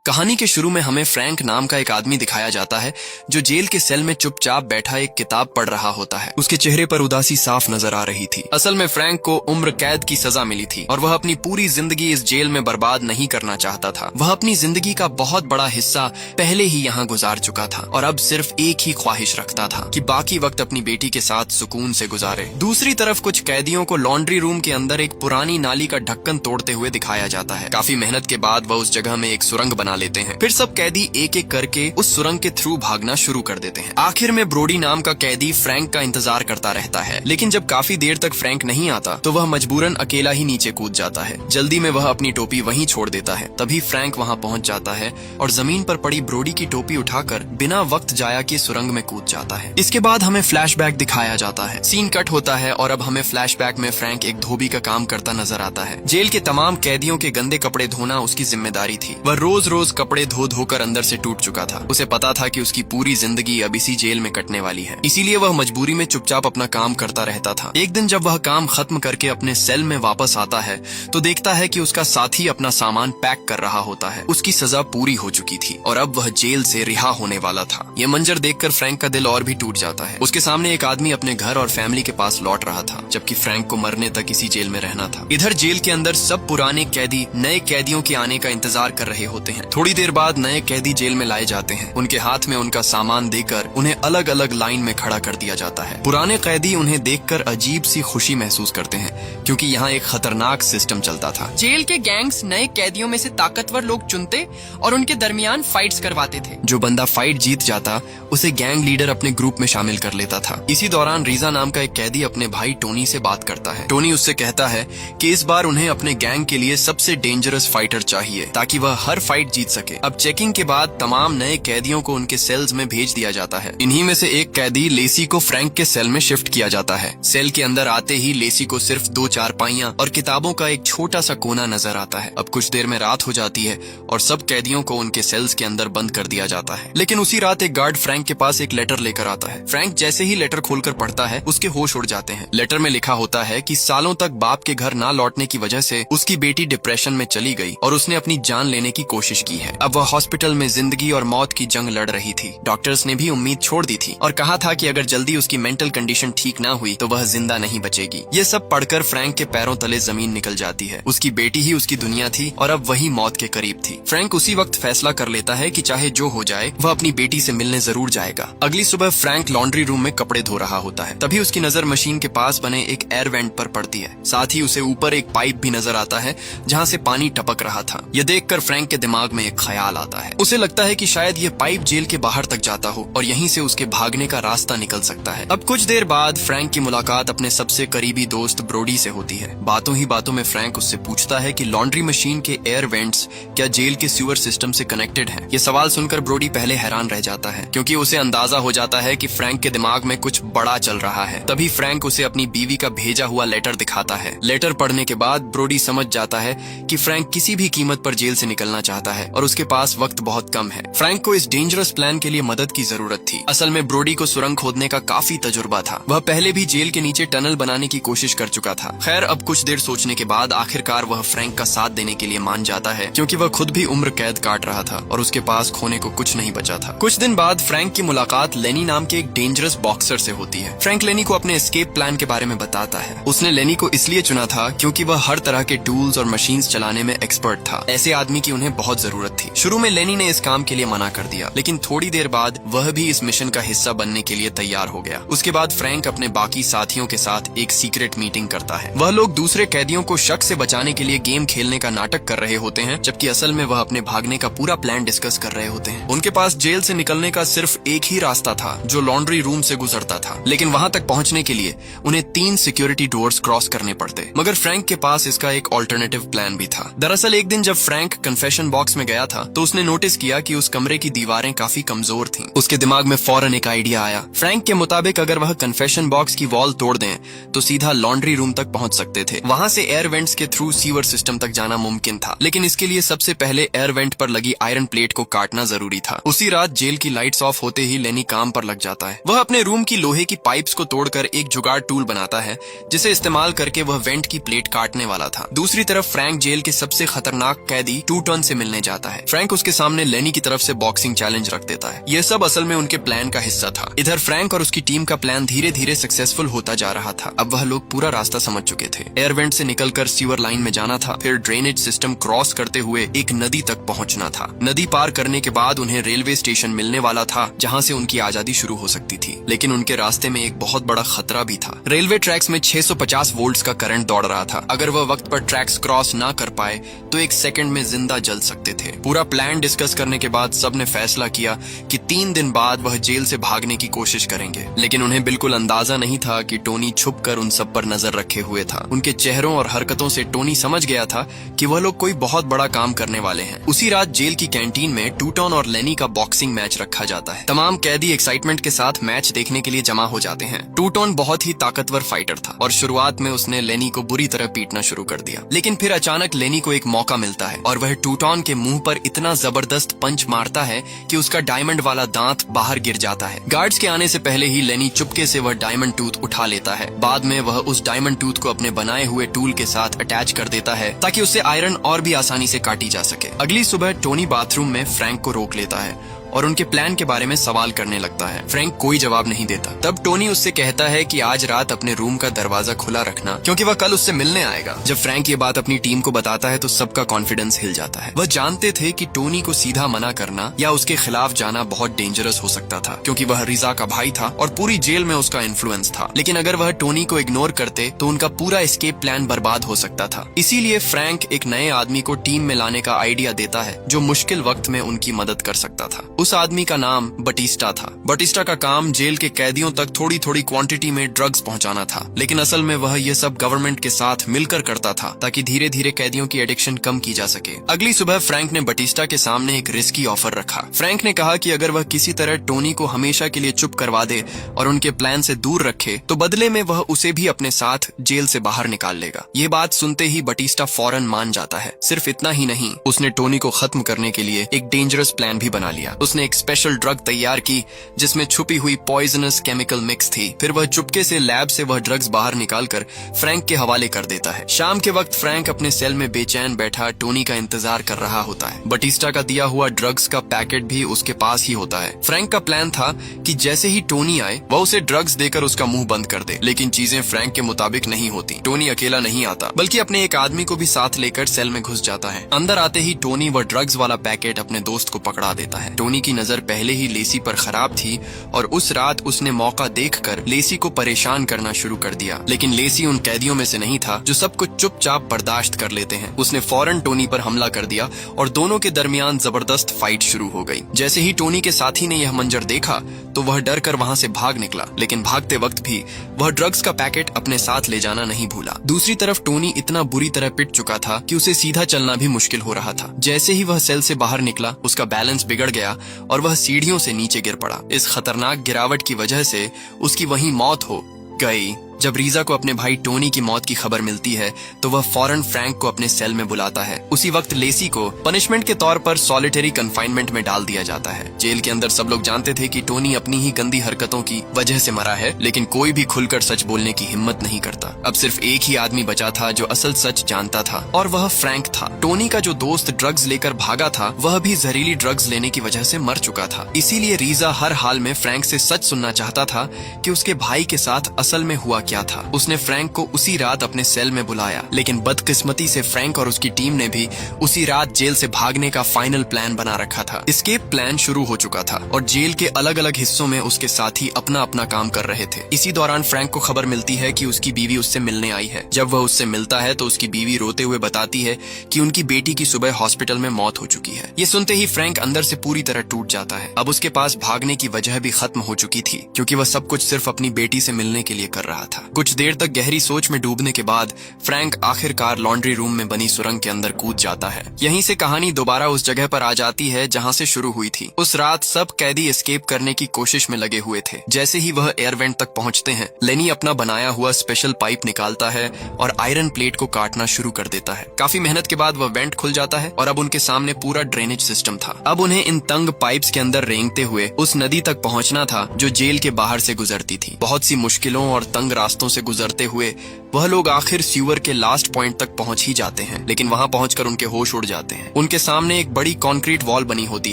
कहानी के शुरू में हमें फ्रैंक नाम का एक आदमी दिखाया जाता है जो जेल के सेल में चुपचाप बैठा एक किताब पढ़ रहा होता है। उसके चेहरे पर उदासी साफ नजर आ रही थी। असल में फ्रैंक को उम्र कैद की सजा मिली थी और वह अपनी पूरी जिंदगी इस जेल में बर्बाद नहीं करना चाहता था। वह अपनी जिंदगी का बहुत बड़ा हिस्सा पहले ही यहाँ गुजार चुका था और अब सिर्फ एक ही ख्वाहिश रखता था कि बाकी वक्त अपनी बेटी के साथ सुकून से गुजारे। दूसरी तरफ कुछ कैदियों को लॉन्ड्री रूम के अंदर एक पुरानी नाली का ढक्कन तोड़ते हुए दिखाया जाता है। काफी मेहनत के बाद वह उस जगह में एक सुरंग बना लेते हैं। फिर सब कैदी एक एक करके उस सुरंग के थ्रू भागना शुरू कर देते हैं। आखिर में ब्रोडी नाम का कैदी फ्रैंक का इंतजार करता रहता है, लेकिन जब काफी देर तक फ्रैंक नहीं आता तो वह मजबूरन अकेला ही नीचे कूद जाता है। जल्दी में वह अपनी टोपी वहीं छोड़ देता है। तभी फ्रैंक वहां पहुंच जाता है और जमीन पर पड़ी ब्रोडी की टोपी उठाकर बिना वक्त जाया कि सुरंग में कूद जाता है। इसके बाद हमें फ्लैशबैक दिखाया जाता है। सीन कट होता है और अब हमें फ्लैशबैक में फ्रैंक एक धोबी का काम करता नजर आता है। जेल के तमाम कैदियों के गंदे कपड़े धोना उसकी जिम्मेदारी थी। वह रोज रोज कपड़े धो धोकर अंदर से टूट चुका था। उसे पता था कि उसकी पूरी जिंदगी अब इसी जेल में कटने वाली है, इसीलिए वह मजबूरी में चुपचाप अपना काम करता रहता था। एक दिन जब वह काम खत्म करके अपने सेल में वापस आता है तो देखता है कि उसका साथी अपना सामान पैक कर रहा होता है। उसकी सजा पूरी हो चुकी थी और अब वह जेल से रिहा होने वाला था। यह मंजर देखकर फ्रैंक का दिल और भी टूट जाता है। उसके सामने एक आदमी अपने घर और फैमिली के पास लौट रहा था, जबकि फ्रैंक को मरने तक इसी जेल में रहना था। इधर जेल के अंदर सब पुराने कैदी नए कैदियों के आने का इंतजार कर रहे होते हैं। थोड़ी देर बाद नए कैदी जेल में लाए जाते हैं। उनके हाथ में उनका सामान देकर उन्हें अलग अलग लाइन में खड़ा कर दिया जाता है। पुराने कैदी उन्हें देखकर अजीब सी खुशी महसूस करते हैं, क्योंकि यहाँ एक खतरनाक सिस्टम चलता था। जेल के गैंग्स नए कैदियों में से ताकतवर लोग चुनते और उनके दरमियान फाइट्स करवाते थे। जो बंदा फाइट जीत जाता उसे गैंग लीडर अपने ग्रुप में शामिल कर लेता था। इसी दौरान रीजा नाम का एक कैदी अपने भाई टोनी से बात करता है। टोनी उससे कहता है कि इस बार उन्हें अपने गैंग के लिए सबसे डेंजरस फाइटर चाहिए ताकि वह हर फाइट जीत सके। अब चेकिंग के बाद तमाम नए कैदियों को उनके सेल्स में भेज दिया जाता है। इन्हीं में से एक कैदी लेसी को फ्रैंक के सेल में शिफ्ट किया जाता है। सेल के अंदर आते ही लेसी को सिर्फ 2 चारपाइयां और किताबों का एक छोटा सा कोना नजर आता है। अब कुछ देर में रात हो जाती है और सब कैदियों को उनके सेल्स के अंदर बंद कर दिया जाता है। लेकिन उसी रात एक गार्ड फ्रैंक के पास एक लेटर लेकर आता है। फ्रैंक जैसे ही लेटर खोलकर पढ़ता है उसके होश उड़ जाते हैं। लेटर में लिखा होता है कि सालों तक बाप के घर ना लौटने की वजह से उसकी बेटी डिप्रेशन में चली गई और उसने अपनी जान लेने की कोशिश की है। अब वह हॉस्पिटल में जिंदगी और मौत की जंग लड़ रही थी। डॉक्टर्स ने भी उम्मीद छोड़ दी थी और कहा था कि अगर जल्दी उसकी मेंटल कंडीशन ठीक ना हुई तो वह जिंदा नहीं बचेगी। ये सब पढ़कर फ्रैंक के पैरों तले जमीन निकल जाती है। उसकी बेटी ही उसकी दुनिया थी और अब वही मौत के करीब थी। फ्रैंक उसी वक्त फैसला कर लेता है कि चाहे जो हो जाए वह अपनी बेटी से मिलने जरूर जाएगा। अगली सुबह फ्रैंक लॉन्ड्री रूम में कपड़े धो रहा होता है। तभी उसकी नजर मशीन के पास बने एक एयर वेंट पर पड़ती है। साथ ही उसे ऊपर एक पाइप भी नजर आता है जहाँ से पानी टपक रहा था। यह देखकर फ्रैंक के दिमाग में एक ख्याल आता है। उसे लगता है कि शायद ये पाइप जेल के बाहर तक जाता हो और यहीं से उसके भागने का रास्ता निकल सकता है। अब कुछ देर बाद फ्रैंक की मुलाकात अपने सबसे करीबी दोस्त ब्रोडी से होती है। बातों ही बातों में फ्रैंक उससे पूछता है कि लॉन्ड्री मशीन के एयर वेंट्स क्या जेल के सीवर सिस्टम से कनेक्टेड हैं? ये सवाल सुनकर ब्रोडी पहले हैरान रह जाता है, क्योंकि उसे अंदाजा हो जाता है कि फ्रैंक के दिमाग में कुछ बड़ा चल रहा है। तभी फ्रैंक उसे अपनी बीवी का भेजा हुआ लेटर दिखाता है। लेटर पढ़ने के बाद ब्रोडी समझ जाता है कि फ्रैंक किसी भी कीमत पर जेल से निकलना चाहता है और उसके पास वक्त बहुत कम है। फ्रैंक को इस डेंजरस प्लान के लिए मदद की जरूरत थी। असल में ब्रोडी को सुरंग खोदने का काफी तजुर्बा था। वह पहले भी जेल के नीचे टनल बनाने की कोशिश कर चुका था। खैर, अब कुछ देर सोचने के बाद आखिरकार वह फ्रैंक का साथ देने के लिए मान जाता है, क्योंकि वह खुद भी उम्र कैद काट रहा था और उसके पास खोने को कुछ नहीं बचा था। कुछ दिन बाद फ्रैंक की मुलाकात लेनी नाम के एक डेंजरस बॉक्सर से होती है। फ्रैंक लेनी को अपने एस्केप प्लान के बारे में बताता है। उसने लेनी को इसलिए चुना था क्योंकि वह हर तरह के टूल्स और मशीन्स चलाने में एक्सपर्ट था। ऐसे आदमी की उन्हें बहुत जरूरत थी। शुरू में लेनी ने इस काम के लिए मना कर दिया, लेकिन थोड़ी देर बाद वह भी इस मिशन का हिस्सा बनने के लिए तैयार हो गया। उसके बाद फ्रैंक अपने बाकी साथियों के साथ एक सीक्रेट मीटिंग करता है। वह लोग दूसरे कैदियों को शक से बचाने के लिए गेम खेलने का नाटक कर रहे होते हैं, जबकि असल में वह अपने भागने का पूरा प्लान डिस्कस कर रहे होते हैं। उनके पास जेल से निकलने का सिर्फ एक ही रास्ता था, जो लॉन्ड्री रूम से गुजरता था, लेकिन वहां तक पहुंचने के लिए उन्हें 3 सिक्योरिटी डोर्स क्रॉस करने पड़ते। मगर फ्रैंक के पास इसका एक ऑल्टरनेटिव प्लान भी था। दरअसल एक दिन जब फ्रैंक कन्फेशन बॉक्स में गया था तो उसने नोटिस किया कि उस कमरे की दीवारें काफी कमजोर थीं। उसके दिमाग में फौरन एक आइडिया आया। फ्रैंक के मुताबिक अगर वह कन्फेशन बॉक्स की वॉल तोड़ दें तो सीधा लॉन्ड्री रूम तक पहुंच सकते थे। वहां से एयर वेंट्स के थ्रू सीवर सिस्टम तक जाना मुमकिन था, लेकिन इसके लिए सबसे पहले एयर वेंट पर लगी आयरन प्लेट को काटना जरूरी था। उसी रात जेल की लाइट्स ऑफ होते ही लेनी काम पर लग जाता है। वह अपने रूम की लोहे की पाइप्स को तोड़कर एक जुगाड़ टूल बनाता है, जिसे इस्तेमाल करके वह वेंट की प्लेट काटने वाला था। दूसरी तरफ फ्रैंक जेल के सबसे खतरनाक कैदी टू टर्न से मिलने जा आता है। फ्रैंक उसके सामने लेनी की तरफ से बॉक्सिंग चैलेंज रख देता है। यह सब असल में उनके प्लान का हिस्सा था। इधर फ्रैंक और उसकी टीम का प्लान धीरे धीरे सक्सेसफुल होता जा रहा था। अब वह लोग पूरा रास्ता समझ चुके थे। एयर वेंट से निकलकर सीवर लाइन में जाना था, फिर ड्रेनेज सिस्टम क्रॉस करते हुए एक नदी तक पहुंचना था। नदी पार करने के बाद उन्हें रेलवे स्टेशन मिलने वाला था, जहां से उनकी आजादी शुरू हो सकती थी। लेकिन उनके रास्ते में एक बहुत बड़ा खतरा भी था। रेलवे ट्रैक्स में 650 वोल्ट्स का करंट दौड़ रहा था। अगर वह वक्त पर ट्रैक्स क्रॉस ना कर पाए तो एक सेकंड में जिंदा जल सकते थे। पूरा प्लान डिस्कस करने के बाद सबने फैसला किया कि 3 दिन बाद वह जेल से भागने की कोशिश करेंगे। लेकिन उन्हें बिल्कुल अंदाजा नहीं था कि टोनी छुपकर उन सब पर नजर रखे हुए था। उनके चेहरों और हरकतों से टोनी समझ गया था कि वह लोग कोई बहुत बड़ा काम करने वाले हैं। उसी रात जेल की कैंटीन में टूटॉन और लेनी का बॉक्सिंग मैच रखा जाता है। तमाम कैदी एक्साइटमेंट के साथ मैच देखने के लिए जमा हो जाते हैं। टूटॉन बहुत ही ताकतवर फाइटर था और शुरुआत में उसने लेनी को बुरी तरह पीटना शुरू कर दिया। लेकिन फिर अचानक लेनी को एक मौका मिलता है और वह टूटॉन के मुंह पर इतना जबरदस्त पंच मारता है कि उसका डायमंड वाला दांत बाहर गिर जाता है। गार्ड्स के आने से पहले ही लेनी चुपके से वह डायमंड टूथ उठा लेता है। बाद में वह उस डायमंड टूथ को अपने बनाए हुए टूल के साथ अटैच कर देता है ताकि उससे आयरन और भी आसानी से काटी जा सके। अगली सुबह टोनी बाथरूम में फ्रैंक को रोक लेता है और उनके प्लान के बारे में सवाल करने लगता है। फ्रैंक कोई जवाब नहीं देता। तब टोनी उससे कहता है कि आज रात अपने रूम का दरवाजा खुला रखना, क्योंकि वह कल उससे मिलने आएगा। जब फ्रैंक ये बात अपनी टीम को बताता है तो सबका कॉन्फिडेंस हिल जाता है। वह जानते थे कि टोनी को सीधा मना करना या उसके खिलाफ जाना बहुत डेंजरस हो सकता था, क्योंकि वह रिजा का भाई था और पूरी जेल में उसका इन्फ्लुएंस था। लेकिन अगर वह टोनी को इग्नोर करते तो उनका पूरा एस्केप प्लान बर्बाद हो सकता था। इसीलिए फ्रैंक एक नए आदमी को टीम में लाने का आइडिया देता है जो मुश्किल वक्त में उनकी मदद कर सकता था। उस आदमी का नाम बटिस्टा था। बटिस्टा का काम जेल के कैदियों तक थोड़ी थोड़ी क्वांटिटी में ड्रग्स पहुंचाना था, लेकिन असल में वह ये सब गवर्नमेंट के साथ मिलकर करता था ताकि धीरे धीरे कैदियों की एडिक्शन कम की जा सके। अगली सुबह फ्रैंक ने बटिस्टा के सामने एक रिस्की ऑफर रखा। फ्रैंक ने कहा कि अगर वह किसी तरह टोनी को हमेशा के लिए चुप करवा दे और उनके प्लान से दूर रखे तो बदले में वह उसे भी अपने साथ जेल से बाहर निकाल लेगा। ये बात सुनते ही बटिस्टा फौरन मान जाता है। सिर्फ इतना ही नहीं, उसने टोनी को खत्म करने के लिए एक डेंजरस प्लान भी बना लिया। उसने एक स्पेशल ड्रग तैयार की जिसमें छुपी हुई पॉइजनस केमिकल मिक्स थी। फिर वह चुपके से लैब से वह ड्रग्स बाहर निकालकर फ्रैंक के हवाले कर देता है। शाम के वक्त फ्रैंक अपने सेल में बेचैन बैठा टोनी का इंतजार कर रहा होता है। बटिस्टा का दिया हुआ ड्रग्स का पैकेट भी उसके पास ही होता है। फ्रैंक का प्लान था कि जैसे ही टोनी आए वह उसे ड्रग्स देकर उसका मुंह बंद कर दे, लेकिन चीजें फ्रैंक के मुताबिक नहीं होती। टोनी अकेला नहीं आता, बल्कि अपने एक आदमी को भी साथ लेकर सेल में घुस जाता है। अंदर आते ही टोनी वह ड्रग्स वाला पैकेट अपने दोस्त को पकड़ा देता है। टोनी की नजर पहले ही लेसी पर खराब थी और उस रात उसने मौका देखकर लेसी को परेशान करना शुरू कर दिया। लेकिन लेसी उन कैदियों में से नहीं था जो सब कुछ चुपचाप बर्दाश्त कर लेते हैं। उसने फौरन टोनी पर हमला कर दिया और दोनों के दरमियान जबरदस्त फाइट शुरू हो गई। जैसे ही टोनी के साथी ने यह मंजर देखा तो वह डर कर वहां से भाग निकला, लेकिन भागते वक्त भी वह ड्रग्स का पैकेट अपने साथ ले जाना नहीं भूला। दूसरी तरफ टोनी इतना बुरी तरह पिट चुका था कि उसे सीधा चलना भी मुश्किल हो रहा था। जैसे ही वह सेल से बाहर निकला उसका बैलेंस बिगड़ गया और वह सीढ़ियों से नीचे गिर पड़ा। इस खतरनाक गिरावट की वजह से उसकी वहीं मौत हो गई। जब रीजा को अपने भाई टोनी की मौत की खबर मिलती है तो वह फौरन फ्रैंक को अपने सेल में बुलाता है। उसी वक्त लेसी को पनिशमेंट के तौर पर सॉलिटरी कन्फाइनमेंट में डाल दिया जाता है। जेल के अंदर सब लोग जानते थे कि टोनी अपनी ही गंदी हरकतों की वजह से मरा है, लेकिन कोई भी खुलकर सच बोलने की हिम्मत नहीं करता। अब सिर्फ एक ही आदमी बचा था जो असल सच जानता था और वह फ्रैंक था। टोनी का जो दोस्त ड्रग्स लेकर भागा था वह भी जहरीली ड्रग्स लेने की वजह से मर चुका था। इसीलिए रीजा हर हाल में फ्रैंक से सच सुनना चाहता था कि उसके भाई के साथ असल में हुआ क्या था। उसने फ्रैंक को उसी रात अपने सेल में बुलाया, लेकिन बदकिस्मती से फ्रैंक और उसकी टीम ने भी उसी रात जेल से भागने का फाइनल प्लान बना रखा था। एस्केप प्लान शुरू हो चुका था और जेल के अलग अलग हिस्सों में उसके साथी अपना अपना काम कर रहे थे। इसी दौरान फ्रैंक को खबर मिलती है कि उसकी बीवी उससे मिलने आई है। जब वह उससे मिलता है तो उसकी बीवी रोते हुए बताती है कि उनकी बेटी की सुबह हॉस्पिटल में मौत हो चुकी है। ये सुनते ही फ्रैंक अंदर से पूरी तरह टूट जाता है। अब उसके पास भागने की वजह भी खत्म हो चुकी थी, क्योंकि वह सब कुछ सिर्फ अपनी बेटी से मिलने के लिए कर रहा था। कुछ देर तक गहरी सोच में डूबने के बाद फ्रैंक आखिरकार लॉन्ड्री रूम में बनी सुरंग के अंदर कूद जाता है। यहीं से कहानी दोबारा उस जगह पर आ जाती है जहां से शुरू हुई थी। उस रात सब कैदी एस्केप करने की कोशिश में लगे हुए थे। जैसे ही वह एयर वेंट तक पहुंचते हैं, लेनी अपना बनाया हुआ स्पेशल पाइप निकालता है और आयरन प्लेट को काटना शुरू कर देता है। काफी मेहनत के बाद वह वेंट खुल जाता है और अब उनके सामने पूरा ड्रेनेज सिस्टम था। अब उन्हें इन तंग पाइप्स के अंदर रेंगते हुए उस नदी तक पहुंचना था जो जेल के बाहर से गुजरती थी। बहुत सी मुश्किलों और तंग रास्तों से गुजरते हुए वह लोग आखिर सीवर के लास्ट पॉइंट तक पहुंच ही जाते हैं, लेकिन वहां पहुंचकर उनके होश उड़ जाते हैं। उनके सामने एक बड़ी कंक्रीट वॉल बनी होती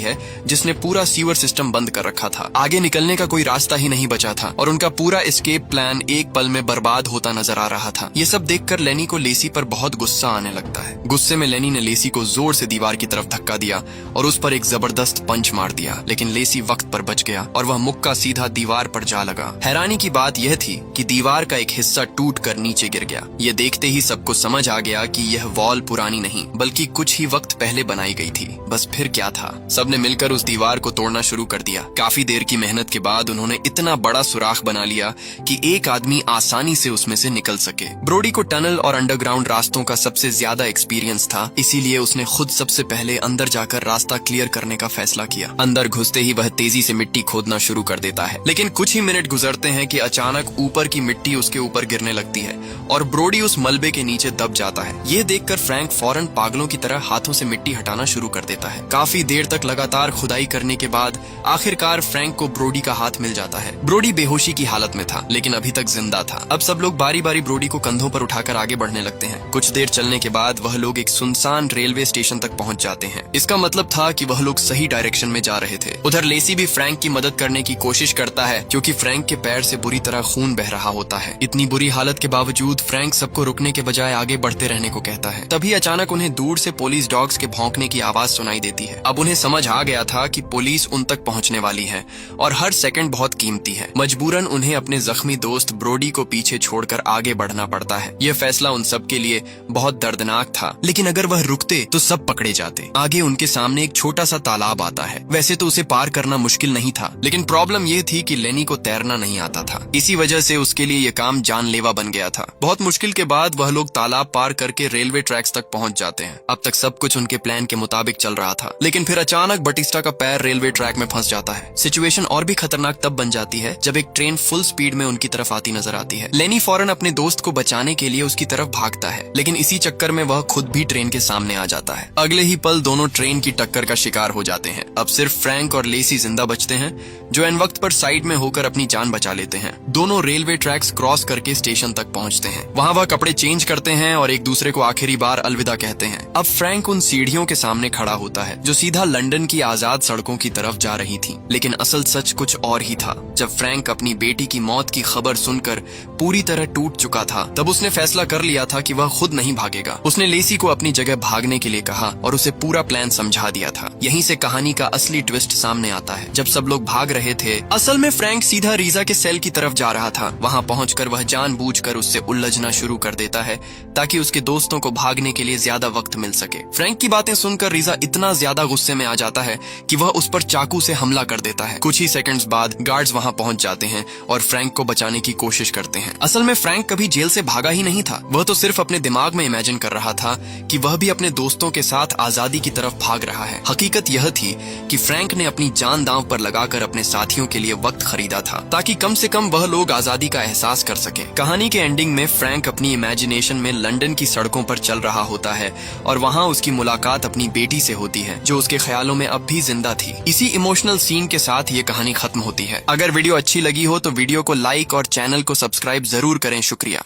है जिसने पूरा सीवर सिस्टम बंद कर रखा था। आगे निकलने का कोई रास्ता ही नहीं बचा था और उनका पूरा एस्केप प्लान एक पल में बर्बाद होता नजर आ रहा था। ये सब देखकर लेनी को लेसी पर बहुत गुस्सा आने लगता है। गुस्से में लेनी ने लेसी को जोर से दीवार की तरफ धक्का दिया और उस पर एक जबरदस्त पंच मार दिया, लेकिन लेसी वक्त पर बच गया और वह मुक्का सीधा दीवार पर जा लगा। हैरानी की बात यह थी कि दीवार का एक हिस्सा टूट कर नीचे गिर गया। ये देखते ही सबको समझ आ गया कि यह वॉल पुरानी नहीं बल्कि कुछ ही वक्त पहले बनाई गई थी। बस फिर क्या था, सबने मिलकर उस दीवार को तोड़ना शुरू कर दिया। काफी देर की मेहनत के बाद उन्होंने इतना बड़ा सुराख बना लिया कि एक आदमी आसानी से उसमें से निकल सके। ब्रोडी को टनल और अंडरग्राउंड रास्तों का सबसे ज्यादा एक्सपीरियंस था, इसीलिए उसने खुद सबसे पहले अंदर जाकर रास्ता क्लियर करने का फैसला किया। अंदर घुसते ही वह तेजी से मिट्टी खोदना शुरू कर देता है, लेकिन कुछ ही मिनट गुजरते हैं कि अचानक ऊपर की मिट्टी उसके ऊपर गिरने लगती है और ब्रोडी उस मलबे के नीचे दब जाता है। ये देखकर फ्रैंक फौरन पागलों की तरह हाथों से मिट्टी हटाना शुरू कर देता है। काफी देर तक लगातार खुदाई करने के बाद आखिरकार फ्रैंक को ब्रोडी का हाथ मिल जाता है। ब्रोडी बेहोशी की हालत में था, लेकिन अभी तक जिंदा था। अब सब लोग बारी बारी ब्रोडी को कंधों पर उठाकर आगे बढ़ने लगते हैं। कुछ देर चलने के बाद वह लोग एक सुनसान रेलवे स्टेशन तक पहुंच जाते हैं। इसका मतलब था कि वह लोग सही डायरेक्शन में जा रहे थे। उधर लेसी भी फ्रैंक की मदद करने की कोशिश करता है, क्योंकि फ्रैंक के पैर से बुरी तरह खून बह रहा होता है। इतनी बुरी हालत के बावजूद फ्रैंक सबको रुकने के बजाय आगे बढ़ते रहने को कहता है। तभी अचानक उन्हें दूर से पुलिस डॉग्स के भौंकने की आवाज सुनाई देती है। अब उन्हें समझ आ गया था कि पुलिस उन तक पहुंचने वाली है और हर सेकंड बहुत कीमती है। मजबूरन उन्हें अपने जख्मी दोस्त ब्रोडी को पीछे छोड़कर आगे बढ़ना पड़ता है। यह फैसला उन सब के लिए बहुत दर्दनाक था, लेकिन अगर वह रुकते तो सब पकड़े जाते। आगे उनके सामने एक छोटा सा तालाब आता है। वैसे तो उसे पार करना मुश्किल नहीं था, लेकिन प्रॉब्लम यह थी कि लेनी को तैरना नहीं आता था। इसी वजह से उसके लिए यह काम जानलेवा बन गया था। बहुत मुश्किल के बाद वह लोग तालाब पार करके रेलवे ट्रैक्स तक पहुंच जाते हैं। अब तक सब कुछ उनके प्लान के मुताबिक चल रहा था, लेकिन फिर अचानक बटिस्टा का पैर रेलवे ट्रैक में फंस जाता है। सिचुएशन और भी खतरनाक तब बन जाती है जब एक ट्रेन फुल स्पीड में उनकी तरफ आती नजर आती है। लेनी फौरन अपने दोस्त को बचाने के लिए उसकी तरफ भागता है, लेकिन इसी चक्कर में वह खुद भी ट्रेन के सामने आ जाता है। अगले ही पल दोनों ट्रेन की टक्कर का शिकार हो जाते हैं। अब सिर्फ फ्रैंक और लेसी जिंदा बचते हैं, जो इन वक्त पर साइड में होकर अपनी जान बचा लेते हैं। दोनों रेलवे ट्रैक्स क्रॉस करके स्टेशन तक पहुंचते हैं। वहां वह कपड़े चेंज करते हैं और एक दूसरे को आखिरी बार अलविदा कहते हैं। अब फ्रैंक उन सीढ़ियों के सामने खड़ा होता है जो सीधा लंदन की आजाद सड़कों की तरफ जा रही थी, लेकिन असल सच कुछ और ही था। जब फ्रैंक अपनी बेटी की मौत की खबर सुनकर पूरी तरह टूट चुका था, तब उसने फैसला कर लिया था कि वह खुद नहीं भागेगा। उसने लेसी को अपनी जगह भागने के लिए कहा और उसे पूरा प्लान समझा दिया था। यहीं से कहानी का असली ट्विस्ट सामने आता है। जब सब लोग भाग रहे थे, असल में फ्रैंक सीधा रीजा के सेल की तरफ जा रहा था। वहां पहुंचकर वह जानबूझकर उससे उलझना शुरू कर देता है ताकि उसके दोस्तों को भागने के लिए ज्यादा वक्त मिल सके। फ्रैंक की बातें सुनकर रीजा इतना ज्यादा गुस्से में आ जाता है कि वह उस पर चाकू से हमला कर देता है। कुछ ही सेकंड्स बाद गार्ड्स वहां पहुंच जाते हैं और फ्रैंक को बचाने की कोशिश करते हैं। असल में फ्रैंक कभी जेल से भागा ही नहीं था। वह तो सिर्फ अपने दिमाग में इमेजिन कर रहा था कि वह भी अपने दोस्तों के साथ आजादी की तरफ भाग रहा है। हकीकत यह थी कि फ्रैंक ने अपनी जान दांव पर लगाकर अपने साथियों के लिए वक्त खरीदा था, ताकि कम से कम वह लोग आजादी का एहसास कर सके। कहानी के एंडिंग में फ्रैंक अपनी इमेजिनेशन में लंदन की सड़कों पर चल रहा होता है और वहाँ उसकी मुलाकात अपनी बेटी से होती है, जो उसके ख्यालों में अब भी जिंदा थी। इसी इमोशनल सीन के साथ ये कहानी खत्म होती है। अगर वीडियो अच्छी लगी हो तो वीडियो को लाइक और चैनल को सब्सक्राइब जरूर करें। शुक्रिया।